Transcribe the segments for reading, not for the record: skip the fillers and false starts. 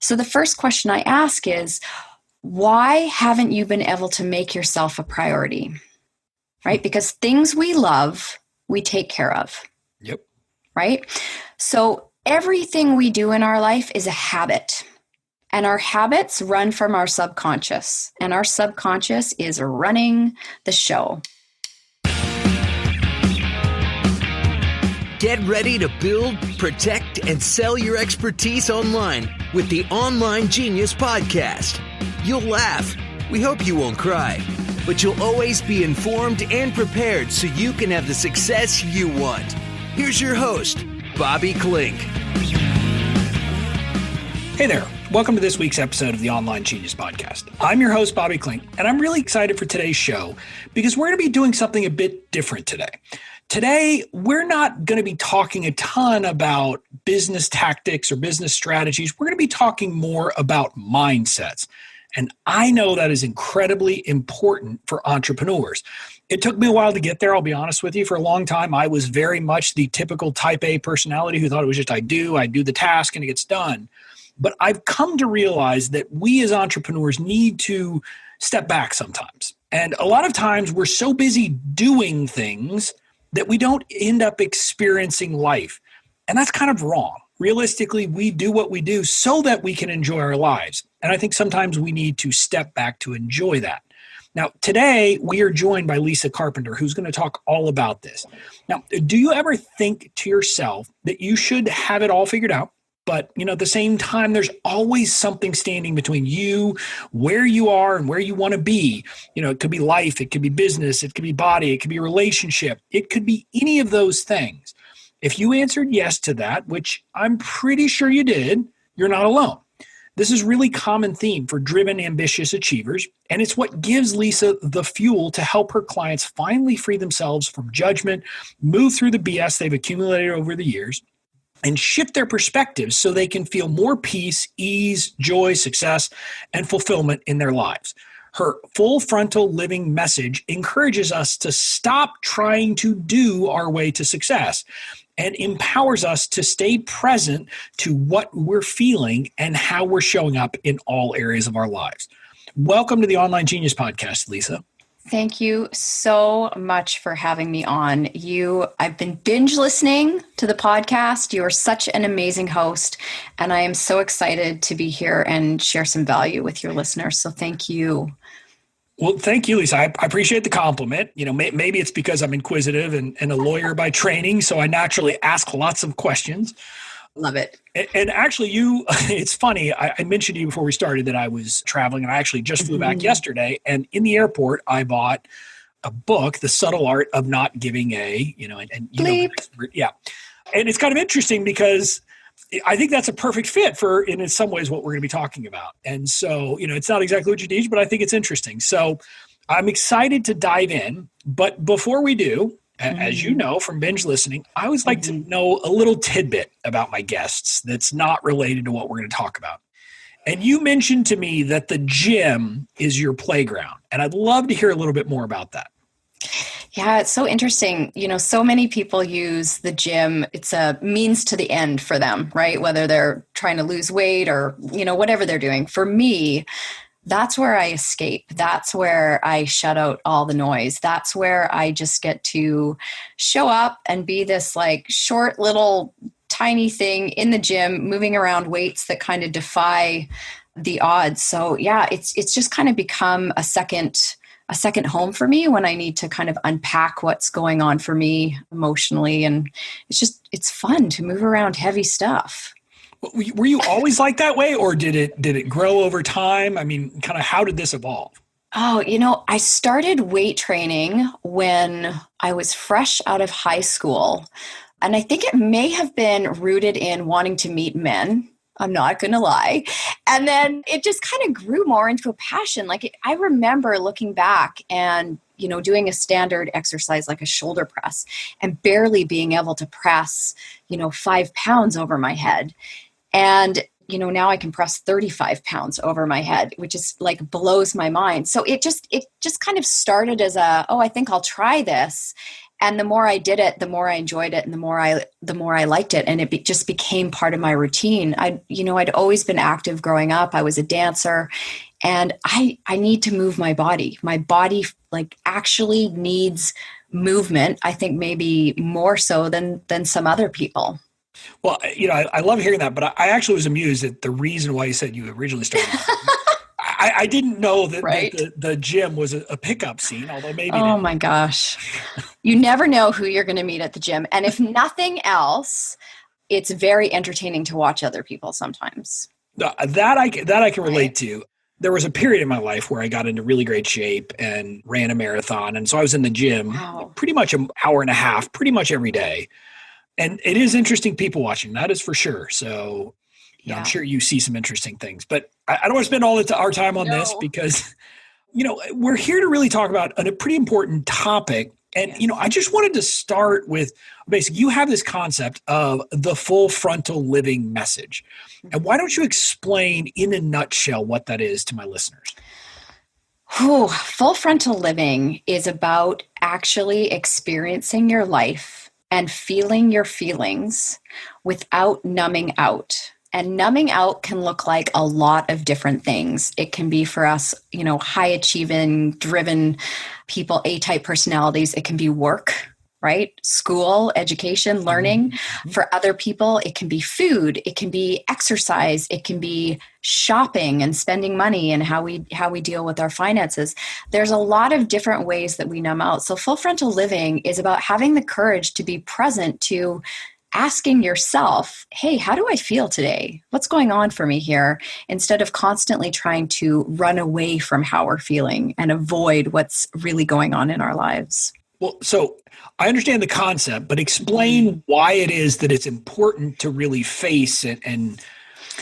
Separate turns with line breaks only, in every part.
So the first question I ask is, why haven't you been able to make yourself a priority? Right? Because things we love, we take care of.
Yep.
Right? So everything we do in our life is a habit. And our habits run from our subconscious. And our subconscious is running the show.
Get ready to build, protect, and sell your expertise online with the Online Genius Podcast. You'll laugh. We hope you won't cry. But you'll always be informed and prepared so you can have the success you want. Here's your host, Bobby Klink.
Hey there. Welcome to this week's episode of the Online Genius Podcast. I'm your host, Bobby Klink, and I'm really excited for today's show because we're going to be doing something a bit different today. Today, we're not going to be talking a ton about business tactics or business strategies. We're going to be talking more about mindsets. And I know that is incredibly important for entrepreneurs. It took me a while to get there, I'll be honest with you. For a long time, I was very much the typical type A personality who thought it was just I do the task and it gets done. But I've come to realize that we as entrepreneurs need to step back sometimes. And a lot of times we're so busy doing things that we don't end up experiencing life. And that's kind of wrong. Realistically, we do what we do so that we can enjoy our lives. And I think sometimes we need to step back to enjoy that. Now, today we are joined by Lisa Carpenter, who's going to talk all about this. Now, do you ever think to yourself that you should have it all figured out? But, at the same time, there's always something standing between you, where you are and where you want to be. It could be life, it could be business, it could be body, it could be relationship. It could be any of those things. If you answered yes to that, which I'm pretty sure you did, you're not alone. This is a really common theme for driven, ambitious achievers, and it's what gives Lisa the fuel to help her clients finally free themselves from judgment, move through the BS they've accumulated over the years, and shift their perspectives so they can feel more peace, ease, joy, success, and fulfillment in their lives. Her full frontal living message encourages us to stop trying to do our way to success and empowers us to stay present to what we're feeling and how we're showing up in all areas of our lives. Welcome to the Online Genius Podcast, Lisa.
Thank you so much for having me on. I've been binge listening to the podcast. You are such an amazing host, and I am so excited to be here and share some value with your listeners. So thank you.
Well, thank you, Lisa. I appreciate the compliment. Maybe it's because I'm inquisitive and a lawyer by training, so I naturally ask lots of questions.
Love it.
And actually, it's funny. I mentioned to you before we started that I was traveling, and I actually just flew back yesterday. And in the airport, I bought a book, The Subtle Art of Not Giving a, yeah. And it's kind of interesting because I think that's a perfect fit for, in some ways, what we're going to be talking about. And so, it's not exactly what you teach, but I think it's interesting. So I'm excited to dive in. But before we do, as you know from binge listening, I always like to know a little tidbit about my guests that's not related to what we're going to talk about. And you mentioned to me that the gym is your playground. And I'd love to hear a little bit more about that.
Yeah, it's so interesting. So many people use the gym. It's a means to the end for them, right? Whether they're trying to lose weight or, whatever they're doing. For me, that's where I escape. That's where I shut out all the noise. That's where I just get to show up and be this short little tiny thing in the gym, moving around weights that kind of defy the odds. So yeah, it's just kind of become a second home for me when I need to kind of unpack what's going on for me emotionally. And it's fun to move around heavy stuff.
Were you always like that way, or did it grow over time? I mean, kind of how did this evolve?
Oh, I started weight training when I was fresh out of high school. And I think it may have been rooted in wanting to meet men. I'm not going to lie. And then it just kind of grew more into a passion. I remember looking back and, doing a standard exercise like a shoulder press and barely being able to press, 5 pounds over my head. And, now I can press 35 pounds over my head, which is blows my mind. So it just kind of started as I think I'll try this. And the more I did it, the more I enjoyed it, and the more I liked it. And it just became part of my routine. I'd always been active growing up. I was a dancer, and I need to move my body. My body like actually needs movement. I think maybe more so than some other people.
Well, I love hearing that, but I actually was amused at the reason why you said you originally started. I didn't know that,
right?
the gym was a pickup scene, although maybe.
Oh my gosh. You never know who you're going to meet at the gym. And if nothing else, it's very entertaining to watch other people sometimes.
That I can relate
Right.
to. There was a period in my life where I got into really great shape and ran a marathon. And so I was in the gym pretty much an hour and a half, pretty much every day. And it is interesting people watching, that is for sure. So I'm sure you see some interesting things. But I don't want to spend all our time on this because, we're here to really talk about a pretty important topic. And, I just wanted to start with basically, you have this concept of the full frontal living message. And why don't you explain in a nutshell what that is to my listeners?
Full frontal living is about actually experiencing your life and feeling your feelings without numbing out. And numbing out can look like a lot of different things. It can be for us, high achieving, driven people, A-type personalities. It can be work, right? School, education, learning. Mm-hmm. For other people, it can be food. It can be exercise. It can be shopping and spending money and how we deal with our finances. There's a lot of different ways that we numb out. So full frontal living is about having the courage to be present to asking yourself, hey, how do I feel today? What's going on for me here? Instead of constantly trying to run away from how we're feeling and avoid what's really going on in our lives.
Well, so I understand the concept, but explain why it is that it's important to really face it and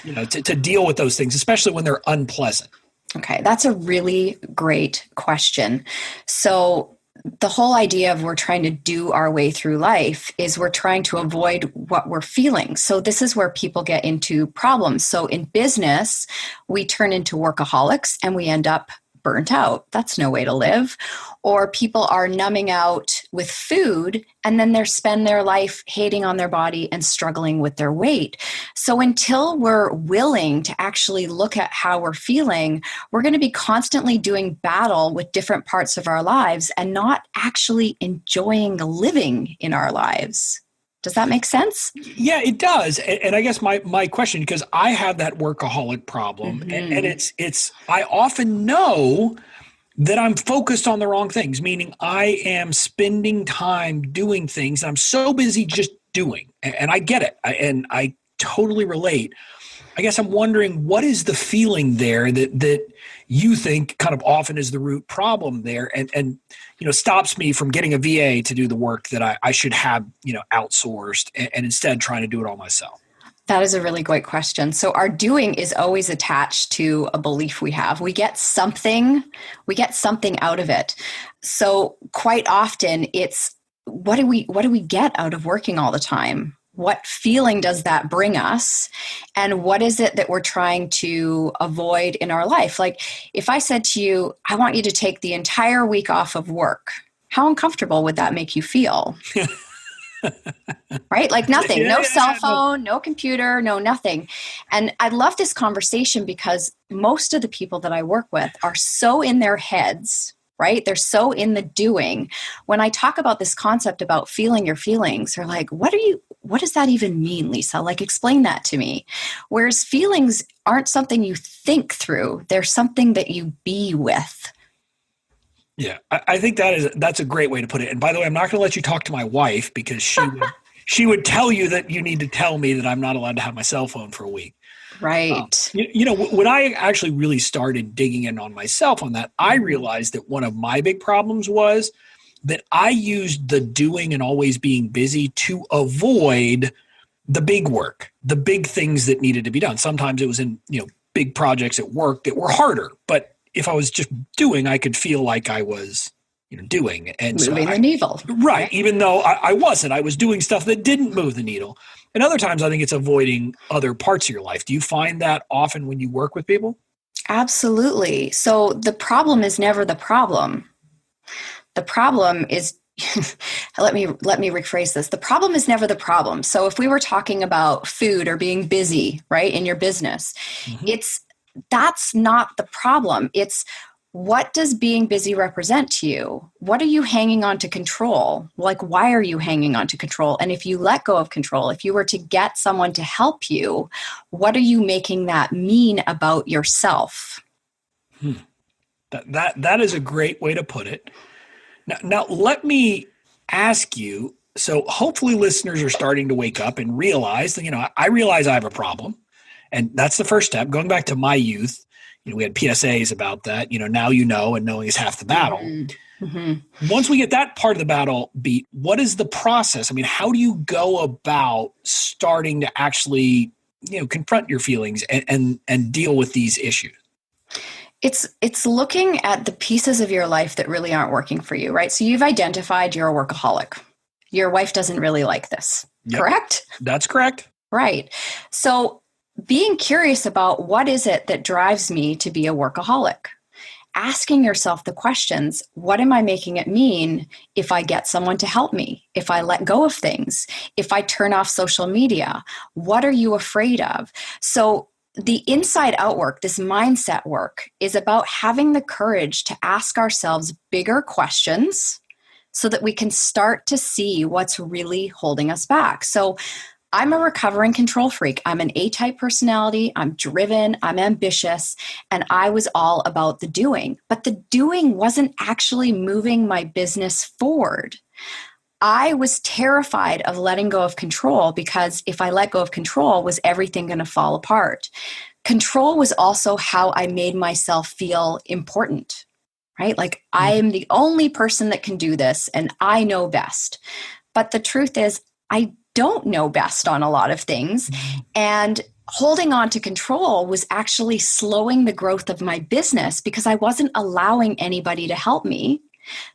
to deal with those things, especially when they're unpleasant.
Okay, that's a really great question. So the whole idea of we're trying to do our way through life is we're trying to avoid what we're feeling. So this is where people get into problems. So in business, we turn into workaholics and we end up burnt out. That's no way to live. Or people are numbing out with food and then they spend their life hating on their body and struggling with their weight. So until we're willing to actually look at how we're feeling, we're going to be constantly doing battle with different parts of our lives and not actually enjoying living in our lives. Does that make sense?
Yeah, it does. And I guess my question, because I have that workaholic problem, mm-hmm. and it's I often know that I'm focused on the wrong things, meaning I am spending time doing things. And I'm so busy just doing, and I get it. And I totally relate. I guess I'm wondering, what is the feeling there that you think kind of often is the root problem there and stops me from getting a VA to do the work that I should have, outsourced and instead trying to do it all myself?
That is a really great question. So our doing is always attached to a belief we have. We get something out of it. So quite often it's what do we get out of working all the time? What feeling does that bring us? And what is it that we're trying to avoid in our life? Like if I said to you, I want you to take the entire week off of work, how uncomfortable would that make you feel? Right? Like nothing, no cell phone, no computer, no nothing. And I love this conversation because most of the people that I work with are so in their heads, right? They're so in the doing. When I talk about this concept about feeling your feelings, they're like, what does that even mean, Lisa? Like, explain that to me. Whereas feelings aren't something you think through. They're something that you be with.
Yeah, I think that's a great way to put it. And by the way, I'm not going to let you talk to my wife because she would tell you that you need to tell me that I'm not allowed to have my cell phone for a week.
Right.
When I actually really started digging in on myself on that, I realized that one of my big problems was that I used the doing and always being busy to avoid the big work, the big things that needed to be done. Sometimes it was in, big projects at work that were harder, but if I was just doing, I could feel like I was, doing. And
moving the needle.
Right. Even though I wasn't, I was doing stuff that didn't move the needle. And other times I think it's avoiding other parts of your life. Do you find that often when you work with people?
Absolutely. So the problem is never the problem. The problem is let me rephrase this. The problem is never the problem. So if we were talking about food or being busy, right, in your business,
Mm-hmm.
that's not the problem. It's, what does being busy represent to you? What are you hanging on to control? Like, why are you hanging on to control? And if you let go of control, if you were to get someone to help you, what are you making that mean about yourself?
That is a great way to put it. Now let me ask you. So hopefully listeners are starting to wake up and realize that, I realize I have a problem. And that's the first step. Going back to my youth, we had PSAs about that. Now and knowing is half the battle.
Mm-hmm.
Once we get that part of the battle beat, what is the process? I mean, how do you go about starting to actually, confront your feelings and deal with these issues?
It's looking at the pieces of your life that really aren't working for you, right? So you've identified you're a workaholic. Your wife doesn't really like this,
Yep.
Correct?
That's correct.
Right. So being curious about what is it that drives me to be a workaholic? Asking yourself the questions, what am I making it mean if I get someone to help me? If I let go of things? If I turn off social media? What are you afraid of? So the inside out work, this mindset work, is about having the courage to ask ourselves bigger questions so that we can start to see what's really holding us back. So I'm a recovering control freak. I'm an A-type personality. I'm driven. I'm ambitious. And I was all about the doing. But the doing wasn't actually moving my business forward. I was terrified of letting go of control because if I let go of control, was everything going to fall apart? Control was also how I made myself feel important, right? Like I'm the only person that can do this and I know best. But the truth is, I don't know best on a lot of things. And holding on to control was actually slowing the growth of my business because I wasn't allowing anybody to help me.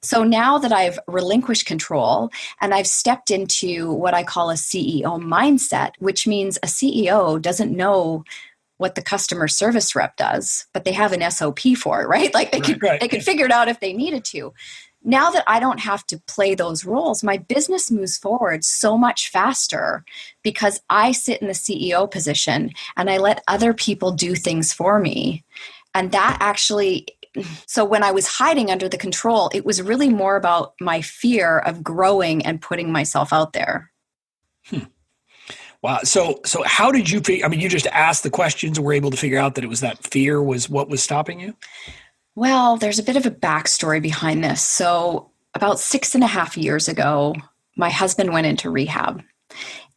So now that I've relinquished control and I've stepped into what I call a CEO mindset, which means a CEO doesn't know what the customer service rep does, but they have an SOP for it, right? Like they could figure it out if they needed to. Now that I don't have to play those roles, my business moves forward so much faster because I sit in the CEO position and I let other people do things for me. And that actually, so when I was hiding under the control, it was really more about my fear of growing and putting myself out there.
Wow. So how did you figure? I mean, you just asked the questions and were able to figure out that it was that fear was what was stopping you?
Well, there's a bit of a backstory behind this. So about 6.5 years ago, my husband went into rehab.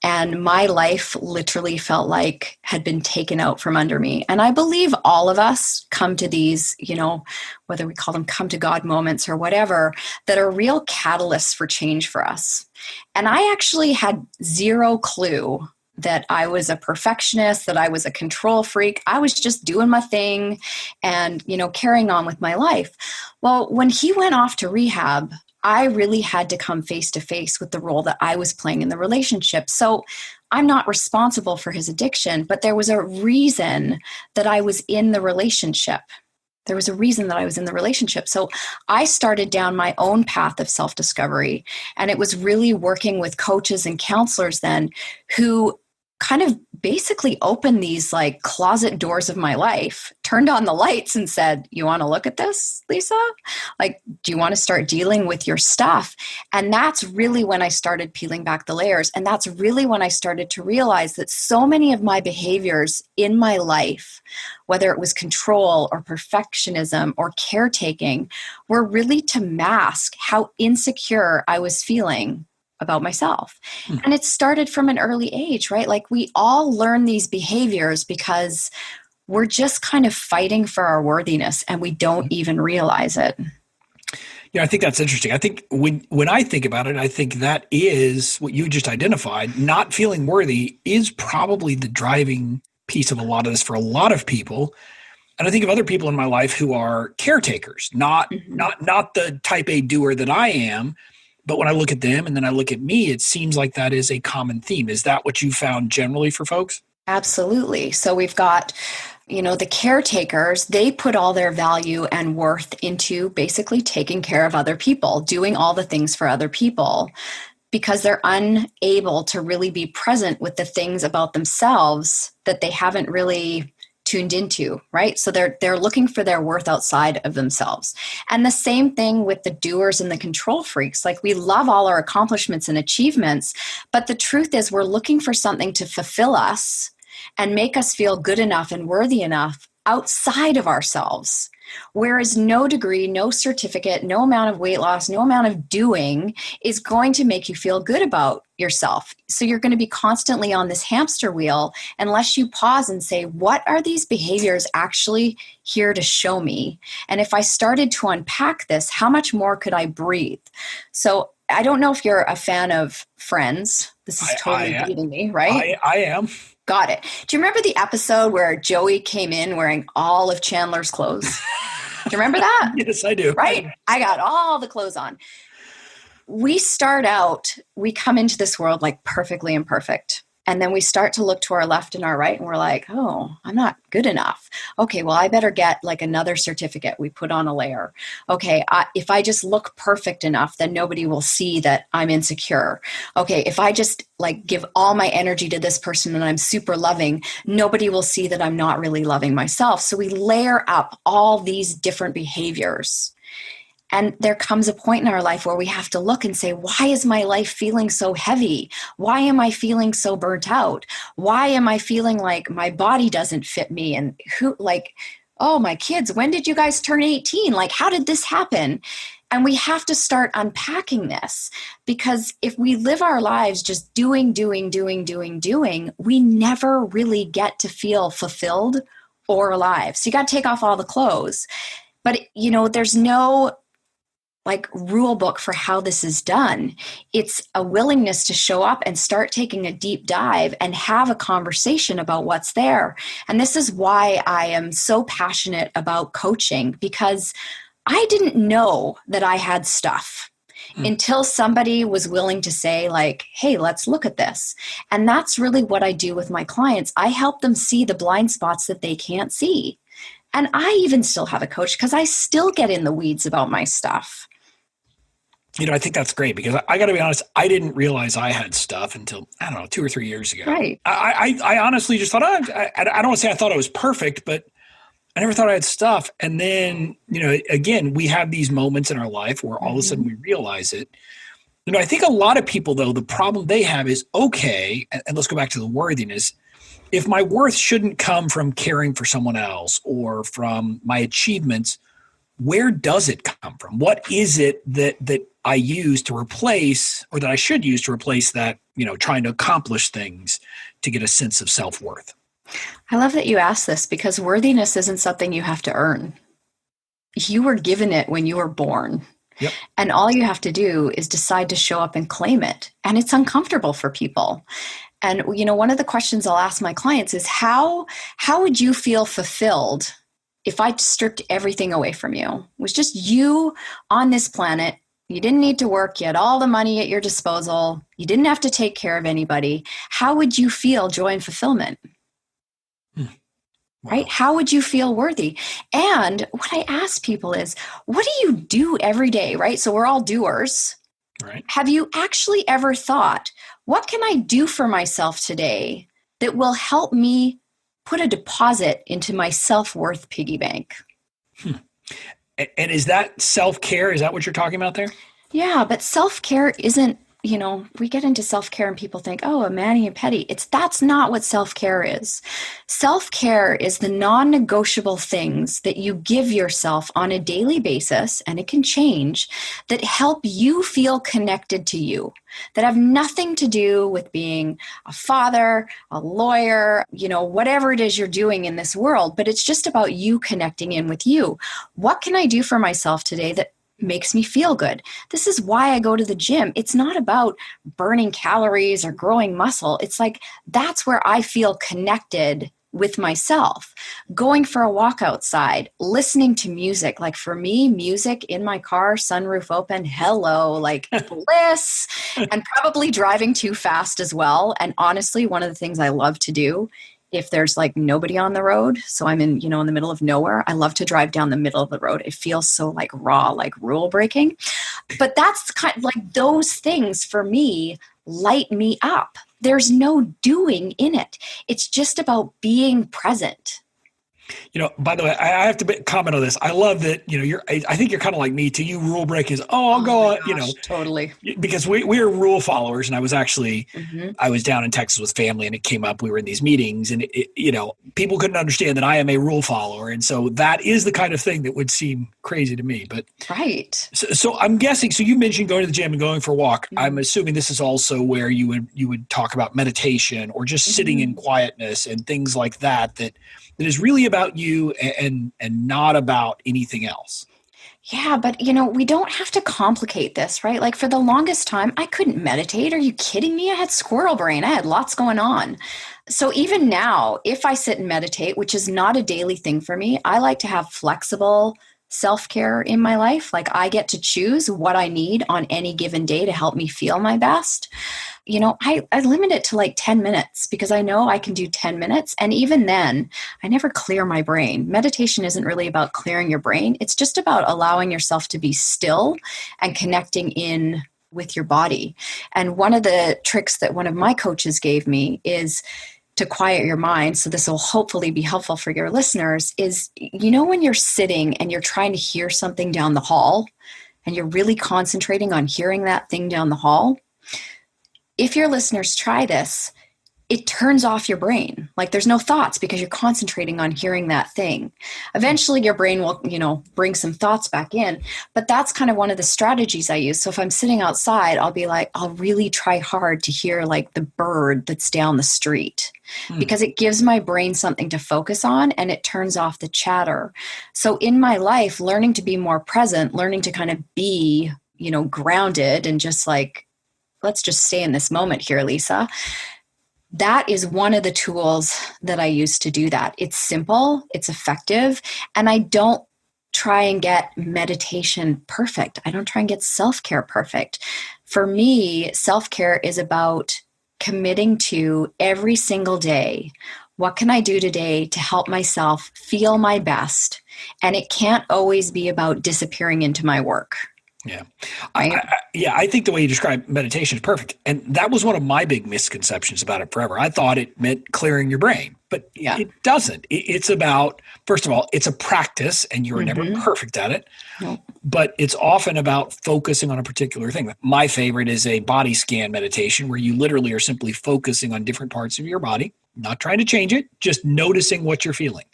And my life literally felt like had been taken out from under me. And I believe all of us come to these, whether we call them come to God moments or whatever, that are real catalysts for change for us. And I actually had zero clue that I was a perfectionist, that I was a control freak. I was just doing my thing and, carrying on with my life. Well, when he went off to rehab, I really had to come face to face with the role that I was playing in the relationship. So I'm not responsible for his addiction, but there was a reason that I was in the relationship. So I started down my own path of self-discovery. And it was really working with coaches and counselors then who kind of basically opened these like closet doors of my life, turned on the lights and said, you want to look at this, Lisa? Like, do you want to start dealing with your stuff? And that's really when I started peeling back the layers. And that's really when I started to realize that so many of my behaviors in my life, whether it was control or perfectionism or caretaking, were really to mask how insecure I was feeling about myself. And it started from an early age, right? Like we all learn these behaviors because we're just kind of fighting for our worthiness and we don't even realize it.
Yeah, I think that's interesting. I think when I think about it, I think that is what you just identified. Not feeling worthy is probably the driving piece of a lot of this for a lot of people. And I think of other people in my life who are caretakers, not the type A doer that I am. But when I look at them and then I look at me, it seems like that is a common theme. Is that what you found generally for folks?
Absolutely. So we've got The caretakers, they put all their value and worth into basically taking care of other people, doing all the things for other people, because they're unable to really be present with the things about themselves that they haven't really tuned into, right? So they're looking for their worth outside of themselves. And the same thing with the doers and the control freaks. Like, we love all our accomplishments and achievements, but the truth is we're looking for something to fulfill us and make us feel good enough and worthy enough outside of ourselves. Whereas no degree, no certificate, no amount of weight loss, no amount of doing is going to make you feel good about yourself. So you're going to be constantly on this hamster wheel unless you pause and say, what are these behaviors actually here to show me? And if I started to unpack this, how much more could I breathe? So I don't know if you're a fan of Friends. This is totally beating me, right?
I am.
Got it. Do you remember the episode where Joey came in wearing all of Chandler's clothes? Do you remember that?
Yes, I do.
Right? I got all the clothes on. We come into this world like perfectly imperfect. And then we start to look to our left and our right, and we're like, oh, I'm not good enough. Okay, well, I better get like another certificate. We put on a layer. Okay, if I just look perfect enough, then nobody will see that I'm insecure. Okay, if I just like give all my energy to this person and I'm super loving, nobody will see that I'm not really loving myself. So we layer up all these different behaviors. And there comes a point in our life where we have to look and say, why is my life feeling so heavy? Why am I feeling so burnt out? Why am I feeling like my body doesn't fit me? And oh, my kids, when did you guys turn 18? Like, how did this happen? And we have to start unpacking this, because if we live our lives just doing, we never really get to feel fulfilled or alive. So you got to take off all the clothes. But, there's no rule book for how this is done. It's a willingness to show up and start taking a deep dive and have a conversation about what's there. And this is why I am so passionate about coaching, because I didn't know that I had stuff until somebody was willing to say like, hey, let's look at this. And that's really what I do with my clients. I help them see the blind spots that they can't see. And I even still have a coach because I still get in the weeds about my stuff.
I think that's great, because I got to be honest, I didn't realize I had stuff until, 2 or 3 years ago.
Right.
I honestly just thought, I don't want to say I thought I was perfect, but I never thought I had stuff. And then, again, we have these moments in our life where all of a sudden we realize it. I think a lot of people, though, the problem they have is, okay, and let's go back to the worthiness. If my worth shouldn't come from caring for someone else or from my achievements, where does it come from? What is it that I use to replace, or that I should use to replace that, trying to accomplish things to get a sense of self-worth?
I love that you asked this, because worthiness isn't something you have to earn. You were given it when you were born.
Yep.
And all you have to do is decide to show up and claim it. And it's uncomfortable for people. And, one of the questions I'll ask my clients is, how would you feel fulfilled if I stripped everything away from you? It was just you on this planet. You didn't need to work. You had all the money at your disposal. You didn't have to take care of anybody. How would you feel joy and fulfillment?
Wow.
Right? How would you feel worthy? And what I ask people is, what do you do every day? Right? So we're all doers.
Right.
Have you actually ever thought, what can I do for myself today that will help me put a deposit into my self-worth piggy bank?
And is that self-care? Is that what you're talking about there?
Yeah, but self-care isn't, we get into self-care and people think, oh, a mani and pedi. That's not what self-care is. Self-care is the non-negotiable things that you give yourself on a daily basis, and it can change, that help you feel connected to you, that have nothing to do with being a father, a lawyer, whatever it is you're doing in this world, but it's just about you connecting in with you. What can I do for myself today that makes me feel good? This is why I go to the gym. It's not about burning calories or growing muscle. It's like, that's where I feel connected with myself. Going for a walk outside, listening to music. Like for me, music in my car, sunroof open, hello, like bliss, and probably driving too fast as well. And honestly, one of the things I love to do if there's like nobody on the road, so I'm in, in the middle of nowhere, I love to drive down the middle of the road. It feels so like raw, like rule breaking. But that's kind of like those things for me light me up. There's no doing in it. It's just about being present.
By the way, I have to comment on this. I love that, I think you're kind of like me too. You rule break is, I'll go,
totally.
Because we're rule followers. And I was actually, I was down in Texas with family and it came up, we were in these meetings and people couldn't understand that I am a rule follower. And so that is the kind of thing that would seem crazy to me, but
right.
So I'm guessing, so you mentioned going to the gym and going for a walk. I'm assuming this is also where you would talk about meditation or just sitting in quietness and things like that is really about you and not about anything else.
Yeah, but we don't have to complicate this, right? Like for the longest time, I couldn't meditate. Are you kidding me? I had squirrel brain. I had lots going on. So even now, if I sit and meditate, which is not a daily thing for me, I like to have flexible self-care in my life. Like I get to choose what I need on any given day to help me feel my best. I limit it to like 10 minutes because I know I can do 10 minutes. And even then, I never clear my brain. Meditation isn't really about clearing your brain. It's just about allowing yourself to be still and connecting in with your body. And one of the tricks that one of my coaches gave me is to quiet your mind. So this will hopefully be helpful for your listeners is, when you're sitting and you're trying to hear something down the hall and you're really concentrating on hearing that thing down the hall, if your listeners try this, it turns off your brain. Like there's no thoughts because you're concentrating on hearing that thing. Eventually your brain will, bring some thoughts back in, but that's kind of one of the strategies I use. So if I'm sitting outside, I'll be like, I'll really try hard to hear like the bird that's down the street because it gives my brain something to focus on and it turns off the chatter. So in my life, learning to be more present, learning to kind of be, grounded and just like, let's just stay in this moment here, Lisa. That is one of the tools that I use to do that. It's simple, it's effective, and I don't try and get meditation perfect. I don't try and get self-care perfect. For me, self-care is about committing to every single day. What can I do today to help myself feel my best? And it can't always be about disappearing into my work.
Yeah. I think the way you describe meditation is perfect. And that was one of my big misconceptions about it forever. I thought it meant clearing your brain, but it doesn't. It's about, first of all, it's a practice and you're never perfect at it, but it's often about focusing on a particular thing. My favorite is a body scan meditation where you literally are simply focusing on different parts of your body, not trying to change it, just noticing what you're feeling.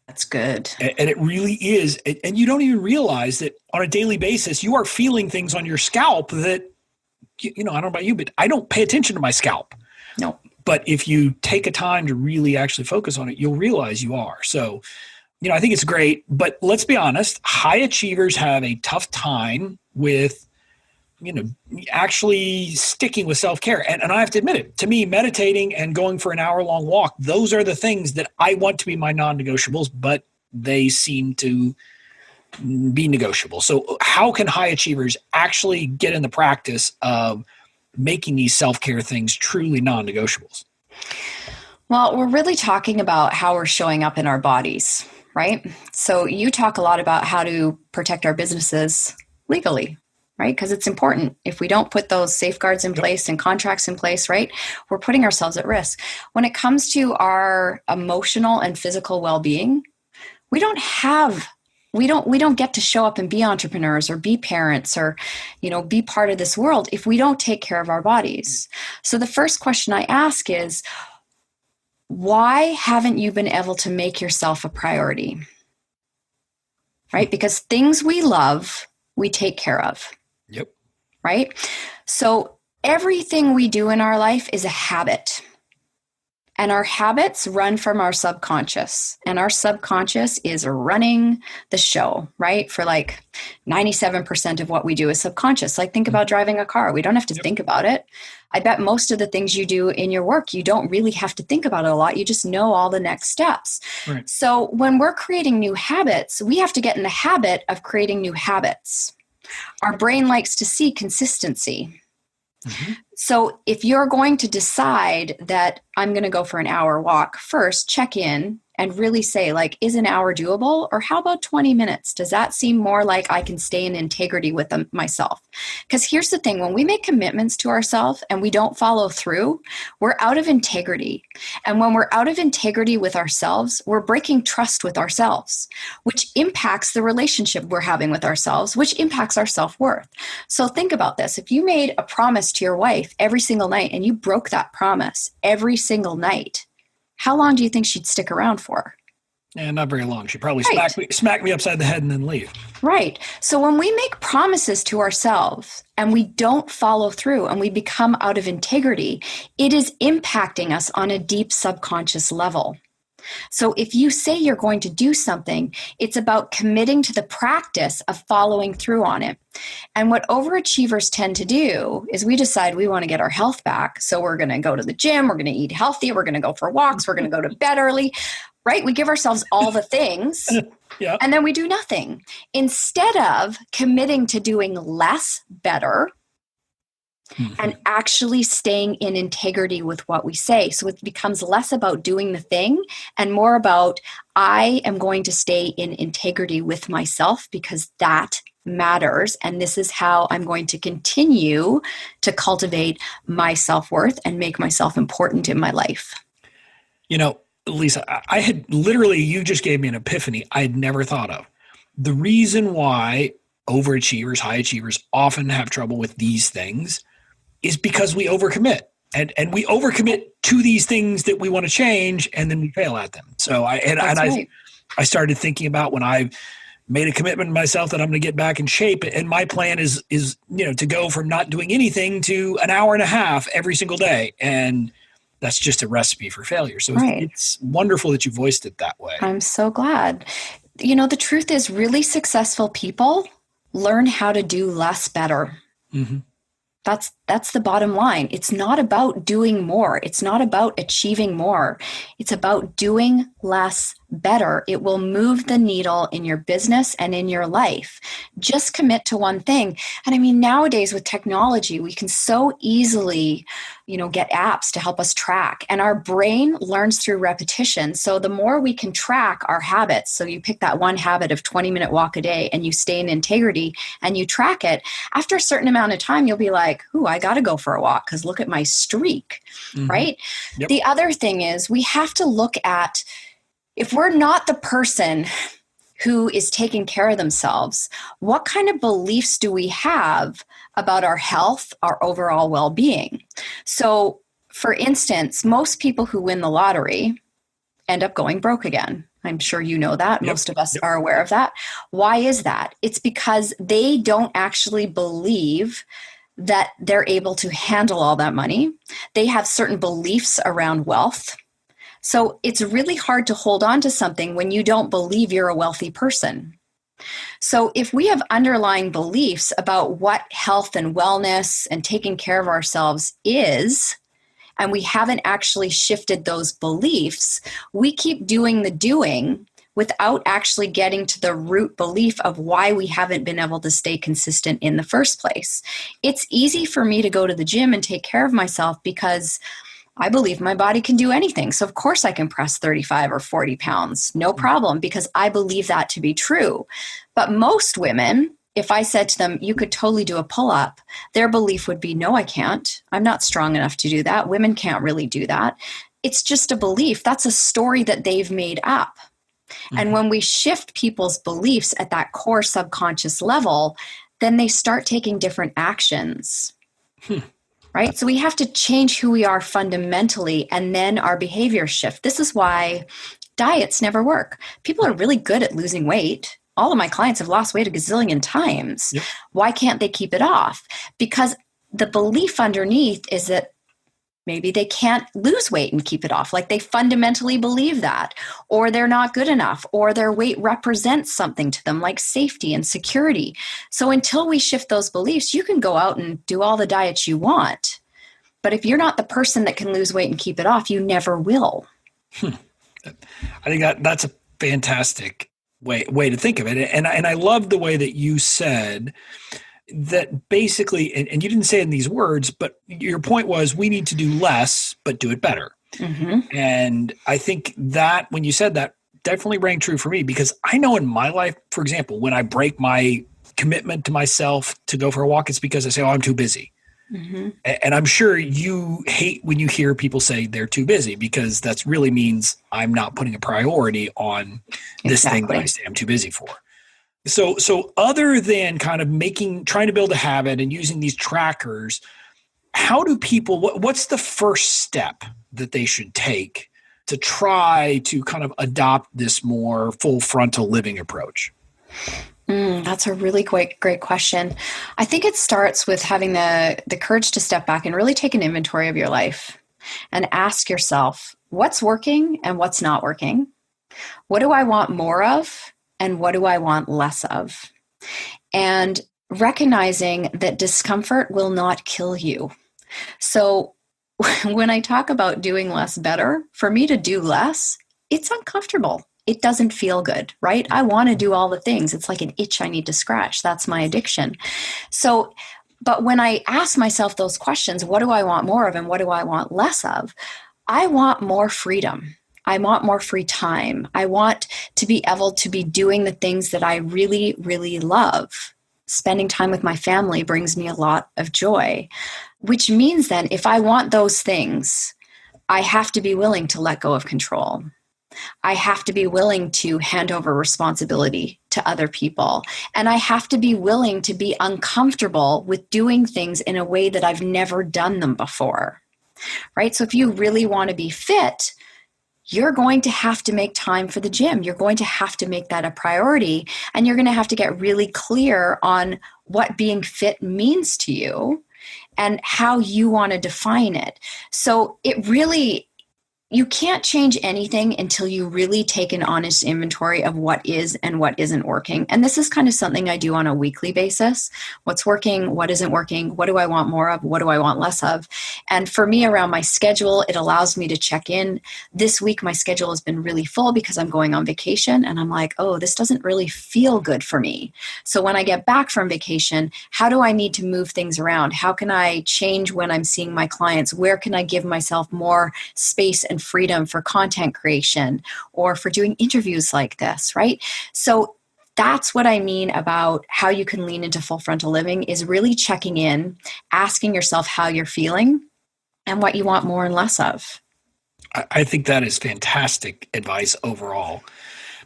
That's good.
And it really is. And you don't even realize that on a daily basis, you are feeling things on your scalp that, I don't know about you, but I don't pay attention to my scalp.
No.
But if you take a time to really actually focus on it, you'll realize you are. So, I think it's great. But let's be honest, high achievers have a tough time with actually sticking with self-care. And I have to admit it, to me, meditating and going for an hour-long walk, those are the things that I want to be my non-negotiables, but they seem to be negotiable. So how can high achievers actually get in the practice of making these self-care things truly non-negotiables?
Well, we're really talking about how we're showing up in our bodies, right? So you talk a lot about how to protect our businesses legally, right? Because it's important. If we don't put those safeguards in place and contracts in place, right, we're putting ourselves at risk. When it comes to our emotional and physical well-being, we don't get to show up and be entrepreneurs or be parents or, be part of this world if we don't take care of our bodies. So the first question I ask is, why haven't you been able to make yourself a priority? Right? Because things we love, we take care of.
Yep.
Right? So everything we do in our life is a habit. And our habits run from our subconscious. And our subconscious is running the show, right? For like 97% of what we do is subconscious. Like think about driving a car. We don't have to think about it. I bet most of the things you do in your work, you don't really have to think about it a lot. You just know all the next steps.
Right.
So when we're creating new habits, we have to get in the habit of creating new habits. Our brain likes to see consistency.
Mm-hmm.
So if you're going to decide that I'm going to go for an hour walk, first check in and really say, like, is an hour doable? Or how about 20 minutes? Does that seem more like I can stay in integrity with myself? Because here's the thing, when we make commitments to ourselves and we don't follow through, we're out of integrity. And when we're out of integrity with ourselves, we're breaking trust with ourselves, which impacts the relationship we're having with ourselves, which impacts our self-worth. So think about this. If you made a promise to your wife every single night and you broke that promise every single night, how long do you think she'd stick around for?
Yeah, not very long. She'd probably
Right.
smack me upside the head and then leave.
Right. So when we make promises to ourselves and we don't follow through and we become out of integrity, it is impacting us on a deep subconscious level. So if you say you're going to do something, it's about committing to the practice of following through on it. And what overachievers tend to do is we decide we want to get our health back. So we're going to go to the gym, we're going to eat healthy, we're going to go for walks, we're going to go to bed early, right? We give ourselves all the things.
Yeah.
And then we do nothing. Instead of committing to doing less better, and actually staying in integrity with what we say. So it becomes less about doing the thing and more about, I am going to stay in integrity with myself because that matters. And this is how I'm going to continue to cultivate my self-worth and make myself important in my life.
You know, Lisa, I had literally, you just gave me an epiphany I had never thought of. The reason why overachievers, high achievers often have trouble with these things is because we overcommit and we overcommit to these things that we want to change and then we fail at them. So I started thinking about when I made a commitment to myself that I'm going to get back in shape, and my plan is to go from not doing anything to an hour and a half every single day, and that's just a recipe for failure. So It's wonderful that you voiced it that way.
I'm so glad. The truth is, really successful people learn how to do less better.
Mm-hmm.
That's the bottom line. It's not about doing more. It's not about achieving more. It's about doing less better. It will move the needle in your business and in your life. Just commit to one thing. And I mean, nowadays with technology, we can so easily, get apps to help us track. And our brain learns through repetition. So the more we can track our habits, so you pick that one habit of 20-minute walk a day and you stay in integrity and you track it, after a certain amount of time, you'll be like, ooh, I got to go for a walk because look at my streak, right?
Yep.
The other thing is we have to look at, if we're not the person who is taking care of themselves, what kind of beliefs do we have about our health, our overall well-being? So, for instance, most people who win the lottery end up going broke again. I'm sure you know that.
Yep.
Most of us are aware of that. Why is that? It's because they don't actually believe that they're able to handle all that money. They have certain beliefs around wealth. So it's really hard to hold on to something when you don't believe you're a wealthy person. So if we have underlying beliefs about what health and wellness and taking care of ourselves is, and we haven't actually shifted those beliefs, we keep doing the doing without actually getting to the root belief of why we haven't been able to stay consistent in the first place. It's easy for me to go to the gym and take care of myself because I believe my body can do anything. So of course I can press 35 or 40 pounds, no problem, because I believe that to be true. But most women, if I said to them, you could totally do a pull-up, their belief would be, no, I can't. I'm not strong enough to do that. Women can't really do that. It's just a belief. That's a story that they've made up. And when we shift people's beliefs at that core subconscious level, then they start taking different actions. Right? So we have to change who we are fundamentally, and then our behavior shift. This is why diets never work. People are really good at losing weight. All of my clients have lost weight a gazillion times.
Yep.
Why can't they keep it off? Because the belief underneath is that maybe they can't lose weight and keep it off. Like they fundamentally believe that, or they're not good enough, or their weight represents something to them like safety and security. So until we shift those beliefs, you can go out and do all the diets you want. But if you're not the person that can lose weight and keep it off, you never will.
I think that's a fantastic way to think of it. And I love the way that you said that basically, and you didn't say it in these words, but your point was we need to do less, but do it better.
Mm-hmm.
And I think that when you said that definitely rang true for me, because I know in my life, for example, when I break my commitment to myself to go for a walk, it's because I say, oh, I'm too busy.
Mm-hmm.
And I'm sure you hate when you hear people say they're too busy, because that really means I'm not putting a priority on this thing that I say I'm too busy for. So other than kind of trying to build a habit and using these trackers, how do people, what's the first step that they should take to try to kind of adopt this more full frontal living approach?
That's a really great question. I think it starts with having the courage to step back and really take an inventory of your life and ask yourself, what's working and what's not working? What do I want more of? And what do I want less of? And recognizing that discomfort will not kill you. So when I talk about doing less better, for me to do less, it's uncomfortable. It doesn't feel good, right? I want to do all the things. It's like an itch I need to scratch. That's my addiction. So, but when I ask myself those questions, what do I want more of and what do I want less of? I want more freedom. I want more free time. I want to be able to be doing the things that I really, really love. Spending time with my family brings me a lot of joy, which means then if I want those things, I have to be willing to let go of control. I have to be willing to hand over responsibility to other people. And I have to be willing to be uncomfortable with doing things in a way that I've never done them before, right? So if you really want to be fit, you're going to have to make time for the gym. You're going to have to make that a priority. And you're going to have to get really clear on what being fit means to you and how you want to define it. So you can't change anything until you really take an honest inventory of what is and what isn't working. And this is kind of something I do on a weekly basis. What's working? What isn't working? What do I want more of? What do I want less of? And for me, around my schedule, it allows me to check in. This week, my schedule has been really full because I'm going on vacation. And I'm like, oh, this doesn't really feel good for me. So when I get back from vacation, how do I need to move things around? How can I change when I'm seeing my clients? Where can I give myself more space and freedom for content creation or for doing interviews like this, right? So that's what I mean about how you can lean into full frontal living, is really checking in, asking yourself how you're feeling and what you want more and less of.
I think that is fantastic advice overall.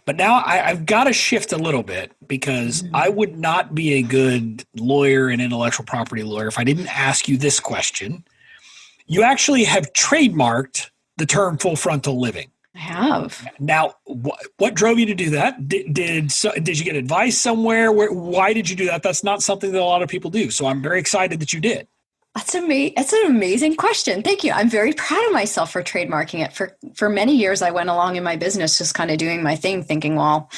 But now I've got to shift a little bit, because I would not be a good lawyer and intellectual property lawyer if I didn't ask you this question. You actually have trademarked the term full frontal living.
I have.
Now, what drove you to do that? Did you get advice somewhere? Why did you do that? That's not something that a lot of people do. So I'm very excited that you did.
That's an amazing question. Thank you. I'm very proud of myself for trademarking it. For many years, I went along in my business just kind of doing my thing, thinking, well,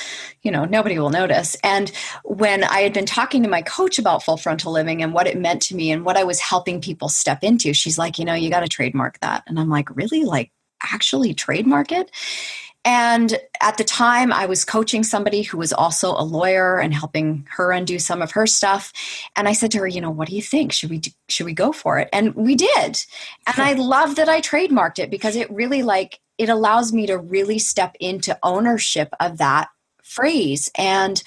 nobody will notice. And when I had been talking to my coach about full frontal living and what it meant to me and what I was helping people step into, she's like, you got to trademark that. And I'm like, really? Like, actually trademark it? And at the time, I was coaching somebody who was also a lawyer and helping her undo some of her stuff. And I said to her, what do you think? Should we go for it? And we did. And I love that I trademarked it, because it really it allows me to really step into ownership of that phrase. And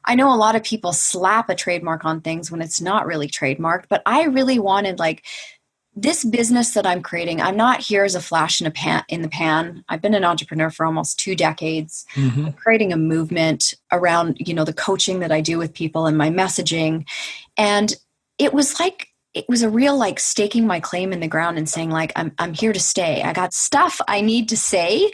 I know a lot of people slap a trademark on things when it's not really trademarked, but I really wanted this business that I'm creating. I'm not here as a flash in the pan. I've been an entrepreneur for almost 2 decades. Mm-hmm. I'm creating a movement around, the coaching that I do with people and my messaging. And it was a real staking my claim in the ground and saying I'm here to stay. I got stuff I need to say.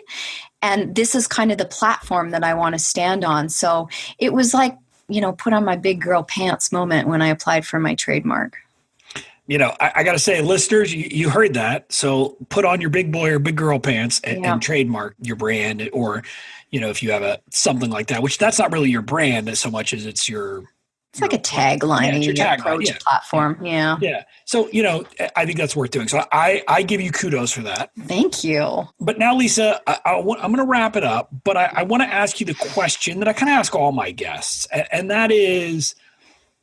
And this is kind of the platform that I want to stand on. So it was put on my big girl pants moment when I applied for my trademark.
I got to say, listeners, you heard that. So put on your big boy or big girl pants and trademark your brand, or, if you have something like that, which that's not really your brand so much as it's your.
It's like a tagline, your approach platform. Yeah.
Yeah. So, I think that's worth doing. So I give you kudos for that.
Thank you.
But now, Lisa, I'm going to wrap it up, but I want to ask you the question that I kind of ask all my guests. And that is,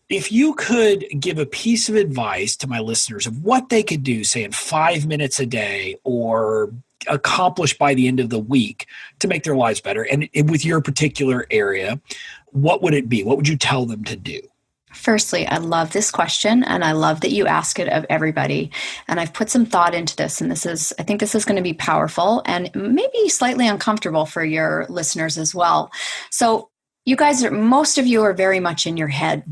If you could give a piece of advice to my listeners of what they could do, say in 5 minutes a day or accomplish by the end of the week to make their lives better, and with your particular area, what would it be? What would you tell them to do?
Firstly, I love this question, and I love that you ask it of everybody. And I've put some thought into this, and I think this is going to be powerful and maybe slightly uncomfortable for your listeners as well. So most of you are very much in your head.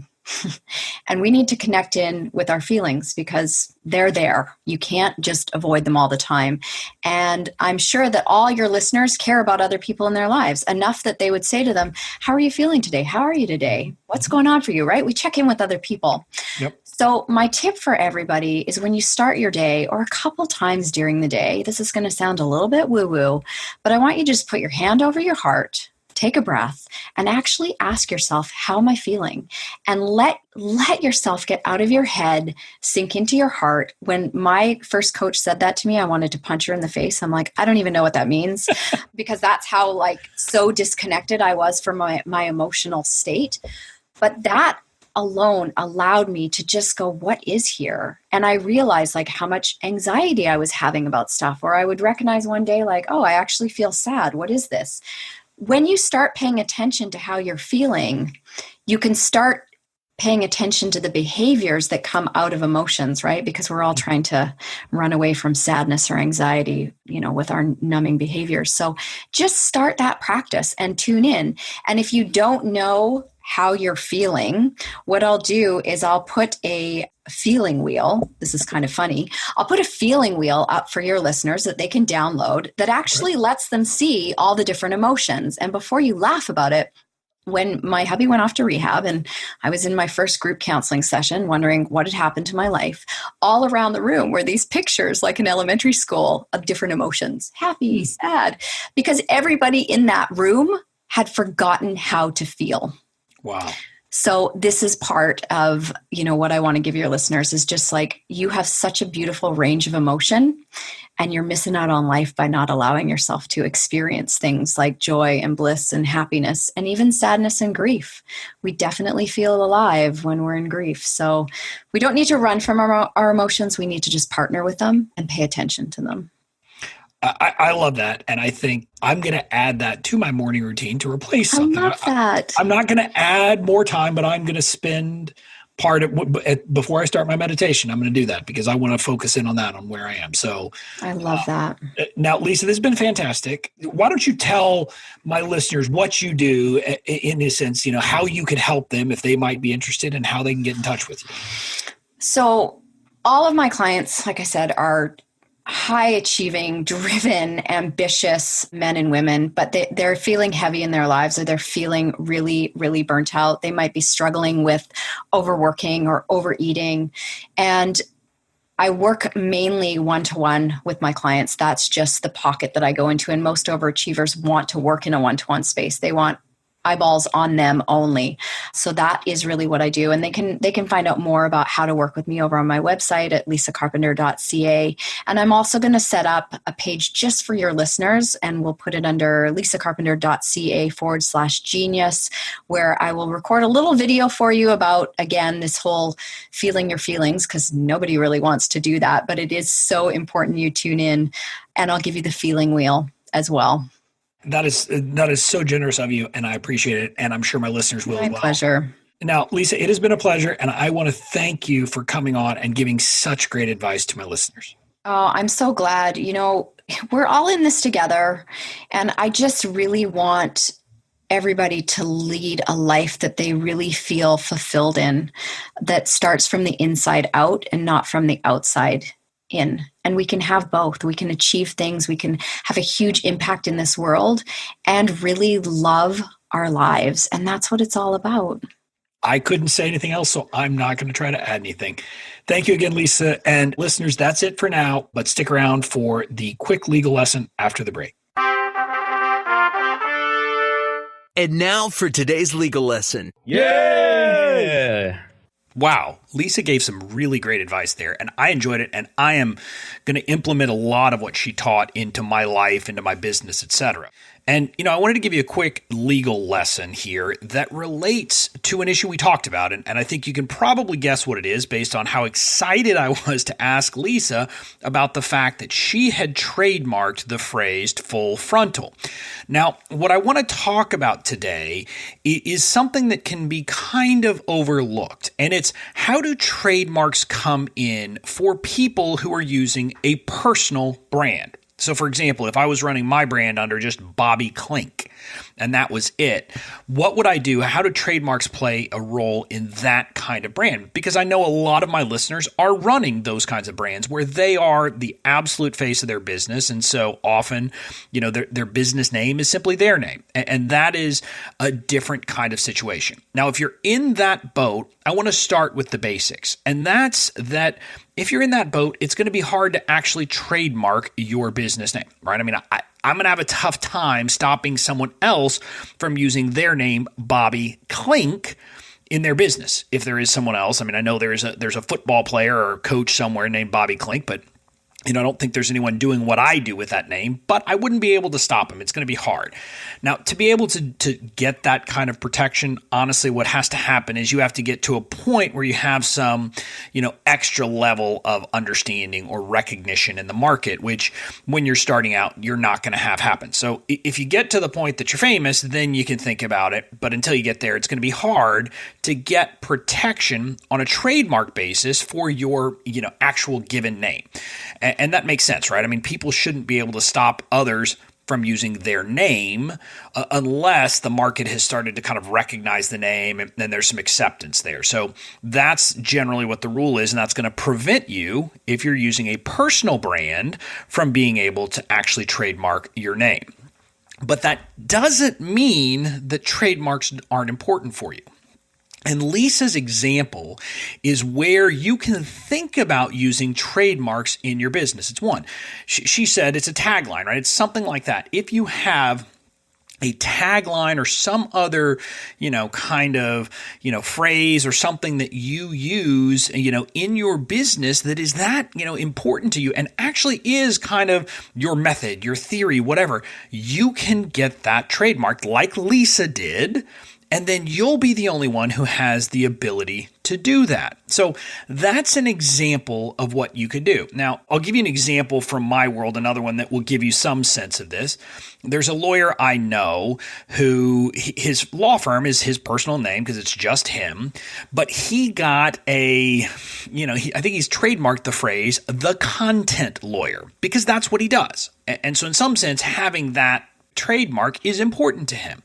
And we need to connect in with our feelings because they're there. You can't just avoid them all the time. And I'm sure that all your listeners care about other people in their lives enough that they would say to them, how are you feeling today? How are you today? What's going on for you, right? We check in with other people.
Yep.
So my tip for everybody is when you start your day or a couple times during the day, this is going to sound a little bit woo-woo, but I want you to just put your hand over your heart, take a breath, and actually ask yourself, how am I feeling? And let yourself get out of your head, sink into your heart. When my first coach said that to me, I wanted to punch her in the face. I'm like, I don't even know what that means because that's how so disconnected I was from my emotional state. But that alone allowed me to just go, what is here? And I realized how much anxiety I was having about stuff, or I would recognize one day oh, I actually feel sad. What is this? When you start paying attention to how you're feeling, you can start paying attention to the behaviors that come out of emotions, right? Because we're all trying to run away from sadness or anxiety, with our numbing behaviors. So just start that practice and tune in. And if you don't know how you're feeling, what I'll do is I'll put a feeling wheel. This is kind of funny. I'll put a feeling wheel up for your listeners that they can download that actually lets them see all the different emotions. And before you laugh about it, when my hubby went off to rehab and I was in my first group counseling session wondering what had happened to my life, all around the room were these pictures like in elementary school of different emotions, happy, sad, because everybody in that room had forgotten how to feel.
Wow.
So this is part of, what I want to give your listeners is just you have such a beautiful range of emotion and you're missing out on life by not allowing yourself to experience things like joy and bliss and happiness and even sadness and grief. We definitely feel alive when we're in grief. So we don't need to run from our emotions. We need to just partner with them and pay attention to them.
I love that. And I think I'm going to add that to my morning routine to replace something.
I love that.
I'm not going to add more time, but I'm going to spend part of before I start my meditation. I'm going to do that because I want to focus in on that, on where I am. So
I love that.
Now, Lisa, this has been fantastic. Why don't you tell my listeners what you do in a sense, how you could help them if they might be interested and how they can get in touch with you?
So all of my clients, like I said, are high achieving, driven, ambitious men and women, but they're feeling heavy in their lives or they're feeling really, really burnt out. They might be struggling with overworking or overeating. And I work mainly one-to-one with my clients. That's just the pocket that I go into. And most overachievers want to work in a one-to-one space. They want eyeballs on them only. So that is really what I do. And they can find out more about how to work with me over on my website at lisacarpenter.ca. And I'm also going to set up a page just for your listeners, and we'll put it under lisacarpenter.ca/genius, where I will record a little video for you about, again, this whole feeling your feelings, because nobody really wants to do that, but it is so important you tune in, and I'll give you the feeling wheel as well.
That is so generous of you, and I appreciate it, and I'm sure my listeners will as well.
My pleasure.
Now, Lisa, it has been a pleasure, and I want to thank you for coming on and giving such great advice to my listeners.
Oh, I'm so glad. We're all in this together, and I just really want everybody to lead a life that they really feel fulfilled in, that starts from the inside out and not from the outside in. And we can have both. We can achieve things. We can have a huge impact in this world and really love our lives. And that's what it's all about.
I couldn't say anything else, so I'm not going to try to add anything. Thank you again, Lisa. And listeners, that's it for now, but stick around for the quick legal lesson after the break.
And now for today's legal lesson.
Yay! Wow, Lisa gave some really great advice there, and I enjoyed it, and I am going to implement a lot of what she taught into my life, into my business, etc. And, I wanted to give you a quick legal lesson here that relates to an issue we talked about. And I think you can probably guess what it is based on how excited I was to ask Lisa about the fact that she had trademarked the phrase full frontal. Now, what I want to talk about today is something that can be kind of overlooked. And it's how do trademarks come in for people who are using a personal brand? So, for example, if I was running my brand under just Bobby Klink and that was it, what would I do? How do trademarks play a role in that kind of brand? Because I know a lot of my listeners are running those kinds of brands where they are the absolute face of their business. And so often, their business name is simply their name. And that is a different kind of situation. Now, if you're in that boat, I want to start with the basics. And that's that if you're in that boat, it's going to be hard to actually trademark your business name, right? I mean, I'm going to have a tough time stopping someone else from using their name, Bobby Klink, in their business. If there is someone else, I mean, I know there's a football player or coach somewhere named Bobby Klink, but I don't think there's anyone doing what I do with that name, but I wouldn't be able to stop him. It's going to be hard. Now, to be able to get that kind of protection, honestly, what has to happen is you have to get to a point where you have some, extra level of understanding or recognition in the market, which when you're starting out, you're not going to have happen. So if you get to the point that you're famous, then you can think about it. But until you get there, it's going to be hard to get protection on a trademark basis for your, actual given name. And that makes sense, right? I mean, people shouldn't be able to stop others from using their name unless the market has started to kind of recognize the name and then there's some acceptance there. So that's generally what the rule is, and that's going to prevent you, if you're using a personal brand, from being able to actually trademark your name. But that doesn't mean that trademarks aren't important for you. And Lisa's example is where you can think about using trademarks in your business. It's one. She said it's a tagline, right? It's something like that. If you have a tagline or some other, phrase or something that you use, in your business that is that, important to you and actually is kind of your method, your theory, whatever, you can get that trademarked like Lisa did. And then you'll be the only one who has the ability to do that. So that's an example of what you could do. Now, I'll give you an example from my world, another one that will give you some sense of this. There's a lawyer I know who his law firm is his personal name because it's just him, but he got I think he's trademarked the phrase, the content lawyer, because that's what he does. And so in some sense, having that trademark is important to him.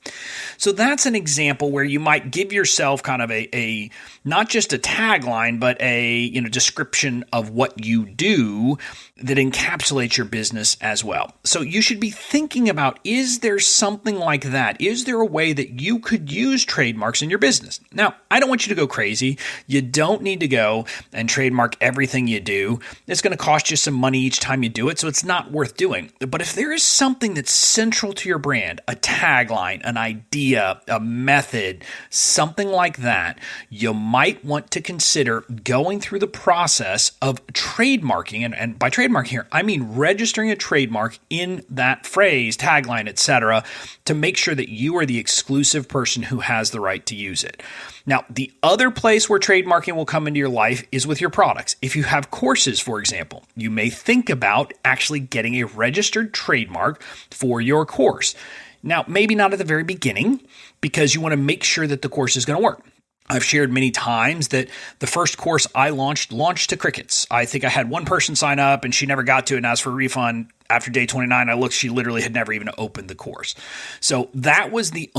So that's an example where you might give yourself kind of a not just a tagline, but a description of what you do that encapsulates your business as well. So you should be thinking about, is there something like that? Is there a way that you could use trademarks in your business? Now, I don't want you to go crazy. You don't need to go and trademark everything you do. It's going to cost you some money each time you do it, so it's not worth doing. But if there is something that's central to your brand, a tagline, an idea, a method, something like that, you might want to consider going through the process of trademarking. And by trademarking here, I mean registering a trademark in that phrase, tagline, etc., to make sure that you are the exclusive person who has the right to use it. Now, the other place where trademarking will come into your life is with your products. If you have courses, for example, you may think about actually getting a registered trademark for your course. Now, maybe not at the very beginning, because you want to make sure that the course is going to work. I've shared many times that the first course I launched to crickets. I think I had one person sign up and she never got to it and asked for a refund. After day 29, I looked, she literally had never even opened the course. So that was the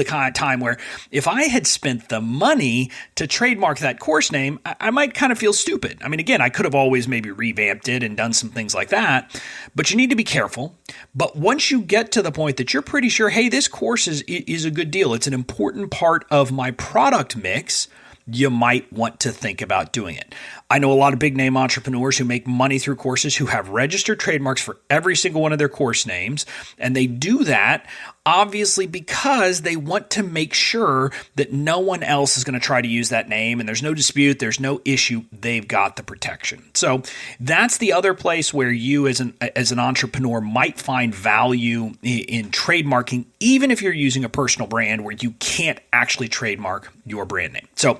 kind of time where if I had spent the money to trademark that course name, I might kind of feel stupid. I mean, again, I could have always maybe revamped it and done some things like that, but you need to be careful. But once you get to the point that you're pretty sure, hey, this course is a good deal, it's an important part of my product mix, you might want to think about doing it. I know a lot of big name entrepreneurs who make money through courses who have registered trademarks for every single one of their course names. And they do that obviously because they want to make sure that no one else is going to try to use that name and there's no dispute, there's no issue, they've got the protection. So that's the other place where you as an entrepreneur might find value in trademarking, even if you're using a personal brand where you can't actually trademark your brand name. So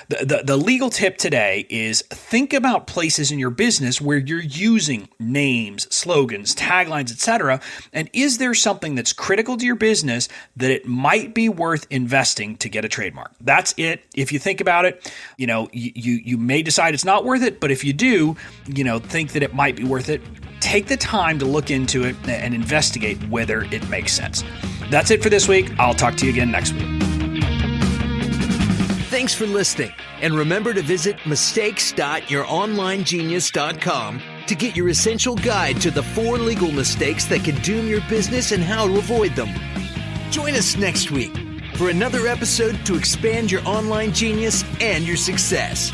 the legal tip today is think about places in your business where you're using names, slogans, taglines, etc. And is there something that's critical to your business that it might be worth investing to get a trademark? That's it. If you think about it, you may decide it's not worth it, but if you do, think that it might be worth it, take the time to look into it and investigate whether it makes sense. That's it for this week. I'll talk to you again next week.
Thanks for listening. And remember to visit mistakes.youronlinegenius.com to get your essential guide to the 4 legal mistakes that can doom your business and how to avoid them. Join us next week for another episode to expand your online genius and your success.